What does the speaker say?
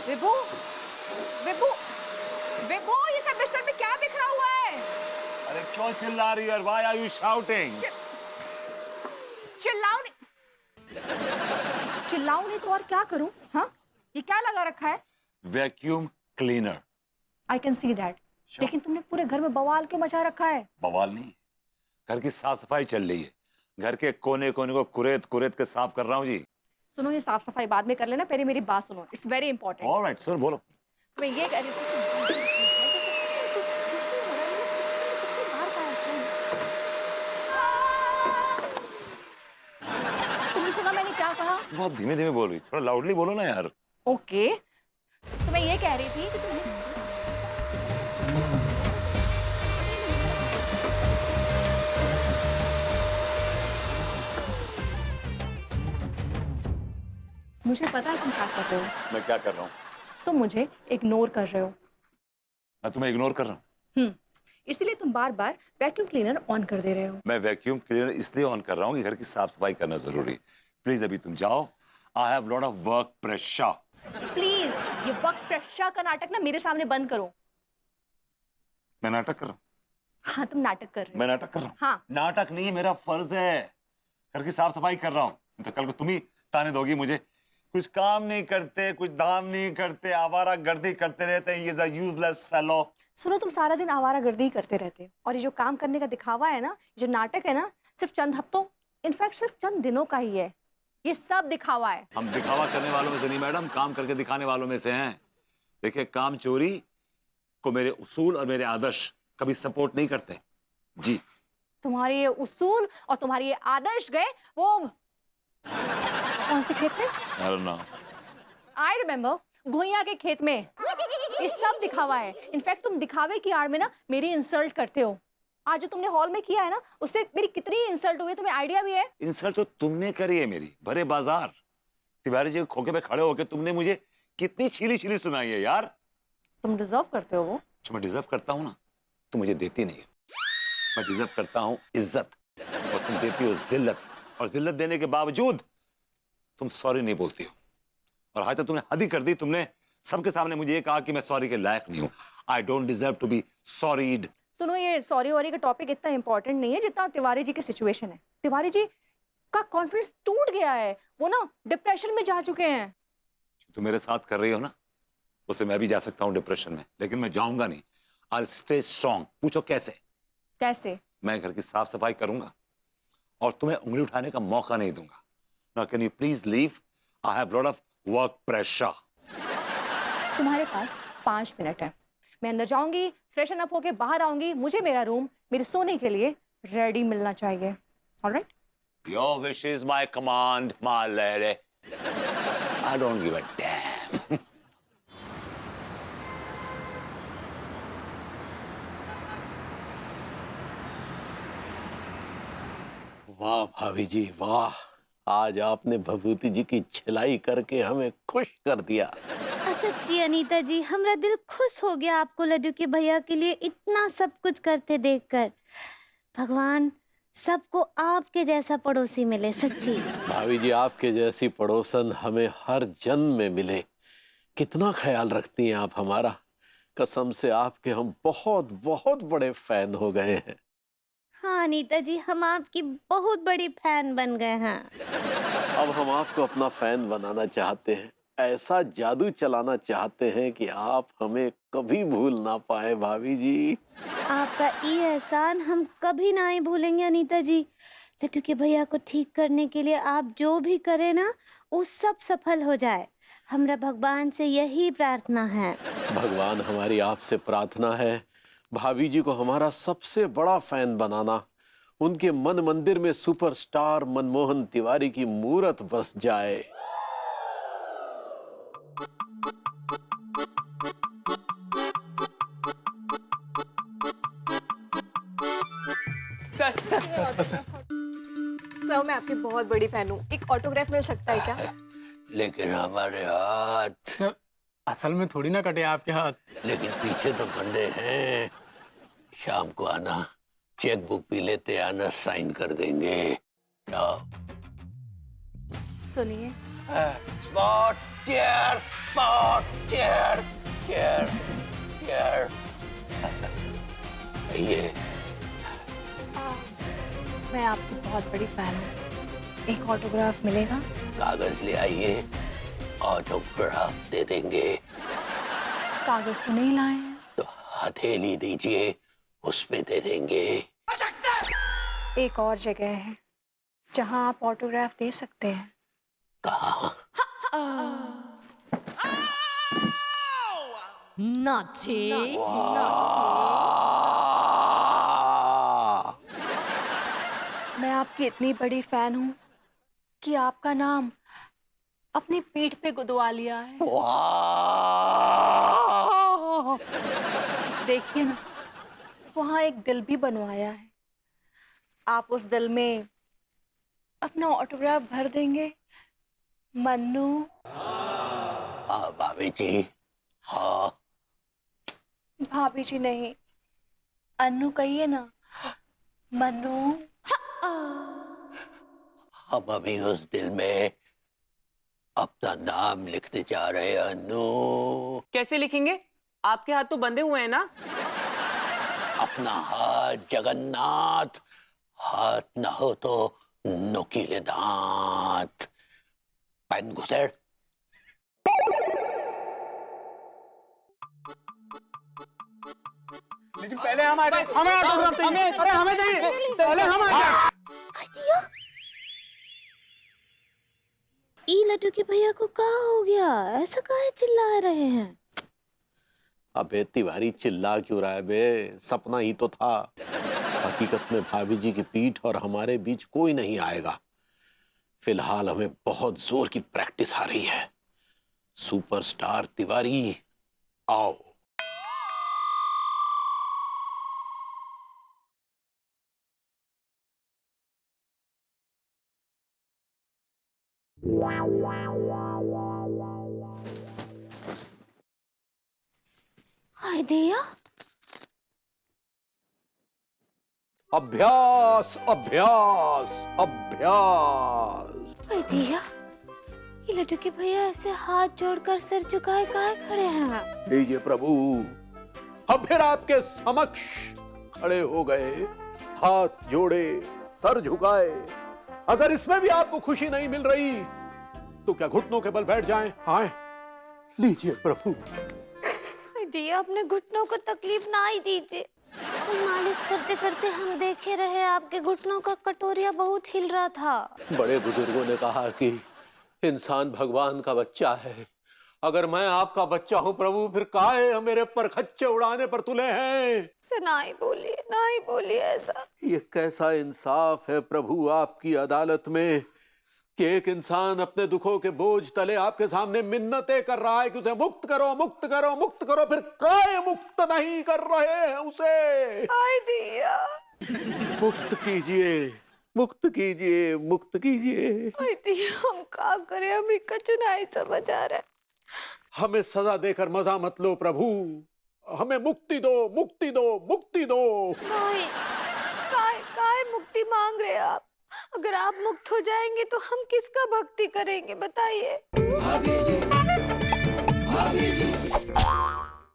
विभू, विभू, विभू, ये सब बिस्तर में क्या बिखरा हुआ है? अरे क्यों चिल्ला रही है? Why are you shouting? चिल्लाओ नहीं, चिल्लाओ नहीं तो और क्या करूं? हाँ, ये क्या लगा रखा है? Vacuum cleaner. I can see that. लेकिन तुमने पूरे घर में बवाल क्यों मचा रखा है? बवाल नहीं, घर की साफ सफाई चल रही है। घर के कोने कोने को कुरेद कुरेद के साफ कर रहा हूँ जी। सुनो, ये साफ सफाई बाद में कर लेना, पहले मेरी बात सुनो। It's very important. Alright sir, बोलो। मैं ये कह रही थी तुमने सुना मैंने क्या कहा? बहुत धीमे धीमे बोल रही, थोड़ा लाउडली बोलो ना यार। ओके, तो मैं ये कह रही थी कि तुमने मुझे पता है तुम क्या कर रहे हो। मैं क्या कर रहा हूँ? तुम मुझे इग्नोर कर रहे हो। मैं तुम्हें इग्नोर कर रहा हूँ? इसलिए तुम बार बार वैक्यूम क्लीनर ऑन कर दे रहे हो। मैं वैक्यूम क्लीनर इसलिए ऑन कर रहा हूँ कि घर की साफ सफाई करना जरूरी है। प्लीज अभी तुम जाओ। I have lot of work pressure. Please ये वक्त प्रेशर का नाटक ना मेरे सामने बंद करो। मैं नाटक कर रहा हूँ? हाँ, तुम नाटक कर रहे हो। मैं नाटक कर रहा हूँ? हाँ। नाटक नहीं है, मेरा फर्ज है। घर की साफ सफाई कर रहा हूँ तो कल को तुम ही ताने दोगी मुझे। कुछ काम नहीं करते, कुछ दाम नहीं करते, आवारा गर्दी करते रहते हैं, ये यूजलेस फेलो। सुनो, तुम सारा दिन आवारागर्दी ही करते रहते हो और ये जो काम करने का दिखावा है ना, जो नाटक है ना, सिर्फ चंद हफ्तों, इनफैक्ट सिर्फ चंद दिनों का ही है। ये सब दिखावा है। हम दिखावा करने वालों में से नहीं मैडम, काम करके दिखाने वालों में से हैं। देखिए, काम चोरी को मेरे उसूल और मेरे आदर्श कभी सपोर्ट नहीं करते जी। तुम्हारे ये उसूल और तुम्हारे ये आदर्श गए वो कौन से खेत में? I don't know. I remember, घुइया के खेत में। ये सब दिखावा है। इनफैक्ट तुम दिखावे की आड़ में ना मेरी इंसल्ट करते हो। आज जो तुमने हॉल में किया है ना, उससे मेरी कितनी इंसल्ट हुई है तुम्हें आइडिया भी है? इंसल्ट तो तुमने करी है मेरी, भरे बाजार तिवारी जी के खोखे पे खड़े होकर तुमने मुझे कितनी छीली छीली सुनाई है यार। तुम डिजर्व करते हो वो। जो मैं डिजर्व करता हूँ ना, तुम मुझे देती नहीं हो। मैं डिजर्व करता हूँ इज्जत और तुम देती हो जिल्लत, और जिल्लत देने के बावजूद तुम सॉरी नहीं बोलती हो। और आज तक तुमने हद ही कर दी। तुमने सबके सामने मुझे ये कहा कि मैं सॉरी के लायक नहीं हूँ। I don't deserve to be sorried. सुनो, ये सॉरी वॉरी का टॉपिक इतना इंपॉर्टेंट नहीं है जितना तिवारी जी की सिचुएशन है। तिवारी जी का कॉन्फिडेंस टूट गया है। वो ना डिप्रेशन में जा चुके हैं। तुम मेरे साथ कर रही हो ना, उससे मैं भी जा सकता हूँ डिप्रेशन में, लेकिन मैं जाऊंगा नहीं। I stay strong. पूछो कैसे? कैसे? मैं घर की साफ सफाई करूंगा और तुम्हें उंगली उठाने का मौका नहीं दूंगा। Now can you please leave? I have lot of work pressure. तुम्हारे पास 5 मिनट है। मैं अंदर जाऊंगी, फ्रेशन अप होके बाहर आऊंगी। मुझे मेरा रूम मेरे सोने के लिए रेडी मिलना चाहिए। Alright? Your wish is my command, my lady. I don't give a damn. वाह भाभी जी वाह, आज आपने भभूति जी की छिलाई करके हमें खुश कर दिया। सच्ची अनीता जी, हमरा दिल खुश हो गया आपको लड्डू के भैया के लिए इतना सब कुछ करते देखकर। भगवान सबको आपके जैसा पड़ोसी मिले। सच्ची भाभी जी, आपके जैसी पड़ोसन हमें हर जन्म में मिले। कितना ख्याल रखती हैं आप हमारा। कसम से आपके हम बहुत बहुत बड़े फैन हो गए हैं। हाँ अनीता जी, हम आपकी बहुत बड़ी फैन बन गए हैं। अब हम आपको अपना फैन बनाना चाहते हैं, ऐसा जादू चलाना चाहते हैं कि आप हमें कभी भूल ना पाए भाभी जी। आपका ये एहसान हम कभी ना ही भूलेंगे अनीता जी। लड्डू के भैया को ठीक करने के लिए आप जो भी करें ना, वो सब सफल हो जाए। हमरा भगवान से यही प्रार्थना है। भगवान, हमारी आपसे प्रार्थना है भाभी जी को हमारा सबसे बड़ा फैन बनाना। उनके मन मंदिर में सुपरस्टार मनमोहन तिवारी की मूरत बस जाए। सर, मैं आपकी बहुत बड़ी फैन हूँ। एक ऑटोग्राफ मिल सकता है क्या? लेकिन हमारे हाथ। सर, असल में थोड़ी ना कटे आपके हाथ। लेकिन पीछे तो बंधे हैं। शाम को आना, चेक बुक भी लेते आना, साइन कर देंगे। जाओ। सुनिए, spot chair, spot chair, chair, chair. ये मैं आपकी बहुत बड़ी फैन हूँ, एक ऑटोग्राफ मिलेगा? कागज ले आइए, ऑटोग्राफ दे देंगे। कागज तो नहीं लाए हैं। तो हथेली दीजिए, उस पे दे देंगे। एक और जगह है जहाँ आप ऑटोग्राफ दे सकते हैं। कहाँ? मैं आपकी इतनी बड़ी फैन हूँ कि आपका नाम अपनी पीठ पे गुदवा लिया है। देखिए ना, वहाँ एक दिल भी बनवाया है। आप उस दिल में अपना ऑटोग्राफ भर देंगे? मन्नू। भाभी जी, हाँ। भाभी जी नहीं, अन्नू कहिए ना। मन्नू। हम अभी उस दिल में अपना नाम लिखने जा रहे हैं अनु। कैसे लिखेंगे? आपके हाथ तो बंधे हुए हैं ना। अपना हाथ जगन्नाथ, हाथ न हो तो नुकीले दांत। पेन घुसेड़। लेकिन पहले हम आ जाए, हमें ऑटोग्राफ चाहिए। अरे हमें चाहिए, पहले हम आ जाए। ई लड्डू के भैया को क्या हो गया? ऐसा काहे चिल्ला रहे हैं? अबे तिवारी चिल्ला क्यों रहा है बे? सपना ही तो था। हकीकत में भाभी जी की पीठ और हमारे बीच कोई नहीं आएगा। फिलहाल हमें बहुत जोर की प्रैक्टिस आ रही है। सुपरस्टार तिवारी, आओ। हाय दिया, अभ्यास अभ्यास अभ्यास। हाय दिया, ये लड्डू के भैया ऐसे हाथ जोड़कर सिर झुकाए काहे खड़े हैं? लीजिए प्रभु, हम फिर आपके समक्ष खड़े हो गए, हाथ जोड़े, सर झुकाए। अगर इसमें भी आपको खुशी नहीं मिल रही तो क्या घुटनों के बल बैठ जाएं? हाँ, लीजिए प्रभु। हाय दिया, अपने घुटनों को तकलीफ ना ही दीजिए। कल मालिश करते करते हम देखे रहे, आपके घुटनों का कटोरिया बहुत हिल रहा था। बड़े बुजुर्गों ने कहा कि इंसान भगवान का बच्चा है। अगर मैं आपका बच्चा हूं प्रभु, फिर काहे मेरे पर खच्चे उड़ाने पर तुले हैं? से ना ही बोलिए ऐसा। ये कैसा इंसाफ है प्रभु आपकी अदालत में कि एक इंसान अपने दुखों के बोझ तले आपके सामने मिन्नतें कर रहा है कि उसे मुक्त करो, मुक्त करो, मुक्त करो, फिर काहे मुक्त नहीं कर रहे हैं उसे? हाय दिया, मुक्त कीजिए, मुक्त कीजिए, मुक्त कीजिए। हाय दिया, हम क्या करें? अमेरिका चुनाई समझ आ रहा है। हमें सजा देकर मजा मत लो प्रभु, हमें मुक्ति दो, मुक्ति दो, मुक्ति दो। नहीं, काय मुक्ति मांग रहे हैं आप? अगर आप मुक्त हो जाएंगे तो हम किसका भक्ति करेंगे बताइए?